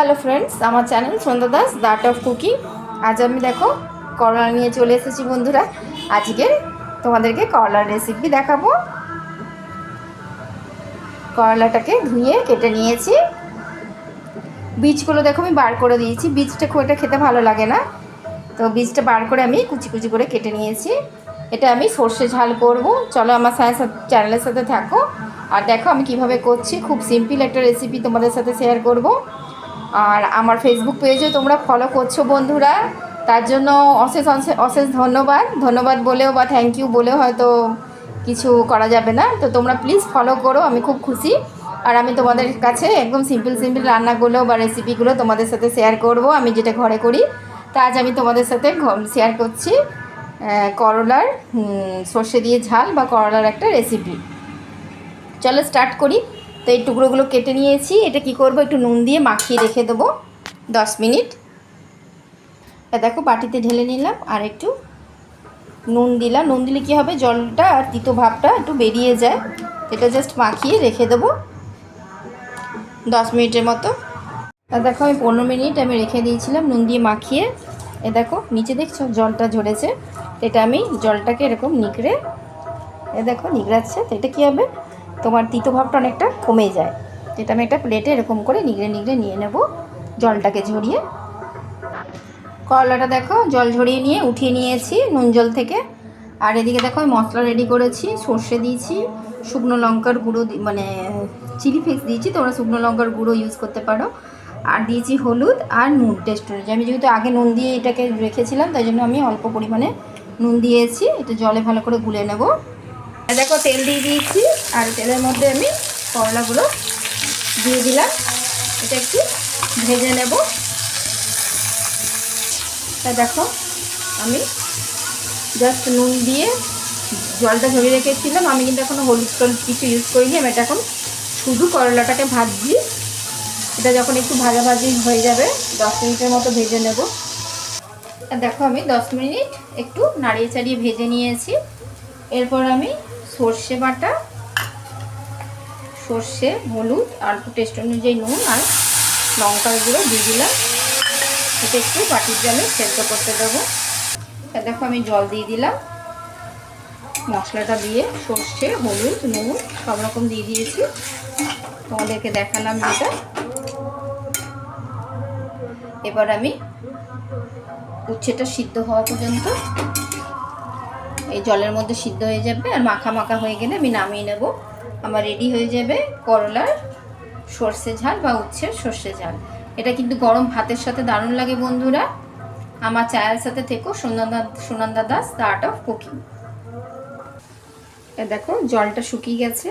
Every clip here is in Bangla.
হ্যালো ফ্রেন্ডস, আমার channel Sandhya Das the art of cooking. আজ আমি দেখো করলা নিয়ে চলে এসেছি বন্ধুরা। আজকে তোমাদেরকে করলার রেসিপি দেখাবো। করলাটাকে ধুয়ে কেটে নিয়েছি। বীজগুলো দেখো আমি বার করে দিয়েছি। বীজটা খুব একটা খেতে ভালো লাগে না, তো বীজটা বার করে আমি কুচি কুচি করে কেটে নিয়েছি। এটা আমি সর্ষে ঝাল করব। চলো আমার চ্যানেলের সাথে থাকো আর দেখো আমি কিভাবে করছি। খুব সিম্পল একটা রেসিপি তোমাদের সাথে শেয়ার করব। আর আমার ফেসবুক পেজে তোমরা ফলো করছো বন্ধুরা, তার জন্য অশেষ অশেষ অশেষ ধন্যবাদ বলেও বা থ্যাংক ইউ বলেও হয়তো কিছু করা যাবে না। তো তোমরা প্লিজ ফলো করো, আমি খুব খুশি। আর আমি তোমাদের কাছে একদম সিম্পল রান্নাগুলো বা রেসিপিগুলো তোমাদের সাথে শেয়ার করব, আমি যেটা ঘরে করি। তা আজ আমি তোমাদের সাথে শেয়ার করছি করলার সর্ষে দিয়ে ঝাল বা করলার একটা রেসিপি। চলো স্টার্ট করি। তো এই টুকরোগুলো কেটে নিয়েছি। এটা কি করব, একটু নুন দিয়ে মাখিয়ে রেখে দেবো 10 মিনিট। দেখো বাটিতে ঢেলে নিলাম আর একটু নুন দিলাম। নুন দিলে কী হবে, জলটা আর তিতো ভাবটা একটু বেরিয়ে যায়। এটা জাস্ট মাখিয়ে রেখে দেবো 10 মিনিটের মতো। দেখো আমি 15 মিনিট আমি রেখে দিয়েছিলাম নুন দিয়ে মাখিয়ে। দেখো নিচে দেখছো জলটা ঝরেছে। এটা আমি জলটাকে এরকম নিগড়ে দেখো নিগড়াচ্ছে। তো এটা কী হবে, তোমার তিতো ভাবটা অনেকটা কমে যায়। এটা আমি একটা প্লেটে এরকম করে নিগড়ে নিয়ে নেব জলটাকে ঝরিয়ে। করলাটা দেখো জল ঝরিয়ে নিয়ে উঠিয়ে নিয়েছি নুন জল থেকে। আর এদিকে দেখো আমি মশলা রেডি করেছি। সর্ষে দিয়েছি, শুকনো লঙ্কার গুঁড়ো মানে চিলি ফ্লেক্স দিয়েছি, তোমরা শুকনো লঙ্কার গুঁড়ো ইউজ করতে পারো। আর দিয়েছি হলুদ আর নুন টেস্ট অনুযায়ী। আমি যেহেতু আগে নুন দিয়ে এটাকে রেখেছিলাম, তাই জন্য আমি অল্প পরিমাণে নুন দিয়েছি। এটা জলে ভালো করে গুলে নেব। দেখো তেল দিয়ে দিয়েছি আর তেলের মধ্যে আমি করলাগুলো দিয়ে দিলাম। এটা একটু ভেজে নেব। তা দেখো আমি জাস্ট নুন দিয়ে জলটা ঝরিয়ে রেখেছিলাম। আমি কিন্তু এখনও হলুদ টলুদ কিছু ইউজ করিনি। আমি এটা এখন শুধু করলাটাকে ভাজছি। এটা যখন একটু ভাজাভাজি হয়ে যাবে 10 মিনিটের মতো ভেজে নেব। আর দেখো আমি 10 মিনিট একটু নাড়িয়ে চাড়িয়ে ভেজে নিয়েছি। এরপর আমি সর্ষে বাটা, সর্ষে, হলুদ আর টেস্ট অনুযায়ী নুন আর লঙ্কার গুঁড়ো দিয়ে দিলাম। এটা একটু বাটির জলে সেদ্ধ করতে দেবো। দেখো আমি জল দিয়ে দিলাম। মশলাটা দিয়ে সর্ষে, হলুদ, নুন সব রকম দিয়ে দিয়েছি, তোমাদেরকে দেখালাম যেটা। এবার আমি উচ্ছেটা সিদ্ধ হওয়া পর্যন্ত এই জলের মধ্যে সিদ্ধ হয়ে যাবে আর মাখা মাখা হয়ে গেলে আমি নামিয়ে নেব। আমার রেডি হয়ে যাবে করলার সর্ষে ঝাল বা উচ্ছের সর্ষে ঝাল। এটা কিন্তু গরম ভাতের সাথে দারুণ লাগে বন্ধুরা। আমার চ্যানেলের সাথে থেকো, Sunanda Das the art of cooking. দেখো জলটা শুকিয়ে গেছে,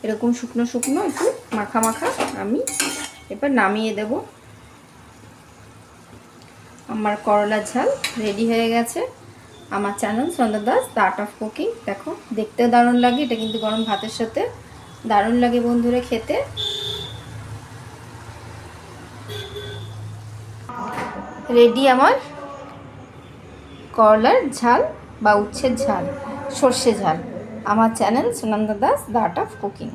এরকম শুকনো শুকনো একটু মাখা মাখা। আমি এবার নামিয়ে দেব। আমার করলার ঝাল রেডি হয়ে গেছে। আমার channel Sandhya Das the art of cooking. দেখো দেখতেও দারুণ লাগে। এটা কিন্তু গরম ভাতের সাথে দারুণ লাগে বন্ধুরা খেতে। রেডি আমার করলার ঝাল বা উচ্ছের ঝাল, সর্ষে ঝাল। আমার channel Sunanda Das the art of cooking.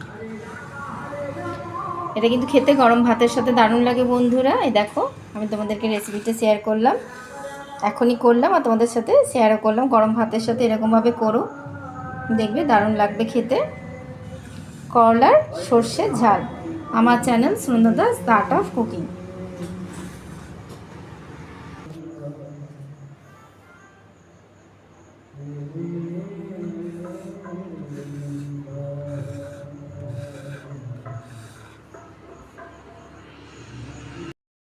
এটা কিন্তু খেতে গরম ভাতের সাথে দারুণ লাগে বন্ধুরা। এই দেখো আমি তোমাদেরকে রেসিপিটা শেয়ার করলাম, এখনই করলাম আর তোমাদের সাথে শেয়ারও করলাম। গরম ভাতের সাথে এরকমভাবে করো, দেখবে দারুণ লাগবে খেতে। করলার সর্ষে ঝাল, আমার channel Sunanda Das the art of cooking.